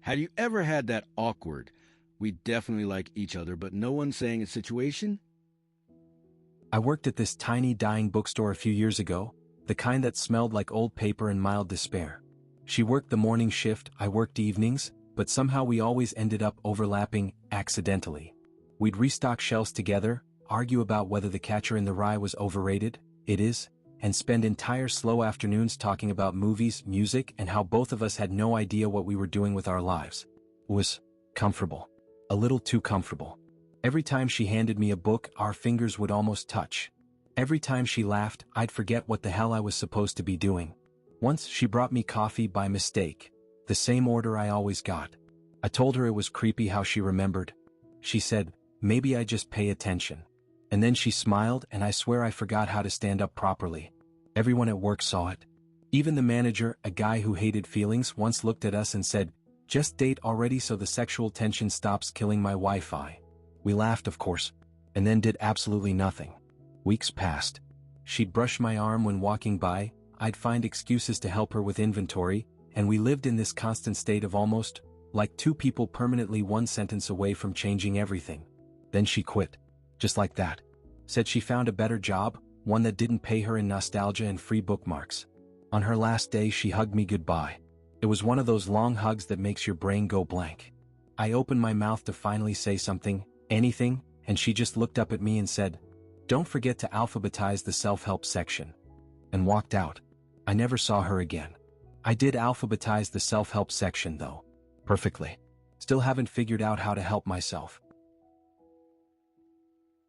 Have you ever had that awkward, we definitely like each other, but no one saying a situation? I worked at this tiny dying bookstore a few years ago, the kind that smelled like old paper and mild despair. She worked the morning shift, I worked evenings, but somehow we always ended up overlapping, accidentally. We'd restock shelves together, argue about whether the Catcher in the Rye was overrated, it is, and spend entire slow afternoons talking about movies, music, and how both of us had no idea what we were doing with our lives. It was comfortable. A little too comfortable. Every time she handed me a book, our fingers would almost touch. Every time she laughed, I'd forget what the hell I was supposed to be doing. Once she brought me coffee by mistake, the same order I always got. I told her it was creepy how she remembered. She said, maybe I just pay attention. And then she smiled, and I swear I forgot how to stand up properly. Everyone at work saw it. Even the manager, a guy who hated feelings, once looked at us and said, just date already so the sexual tension stops killing my Wi-Fi. We laughed, of course, and then did absolutely nothing. Weeks passed. She'd brush my arm when walking by, I'd find excuses to help her with inventory, and we lived in this constant state of almost, like two people permanently one sentence away from changing everything. Then she quit. Just like that. Said she found a better job, one that didn't pay her in nostalgia and free bookmarks. On her last day she hugged me goodbye. It was one of those long hugs that makes your brain go blank. I opened my mouth to finally say something, anything, and she just looked up at me and said, don't forget to alphabetize the self-help section. And walked out. I never saw her again. I did alphabetize the self-help section though. Perfectly. Still haven't figured out how to help myself.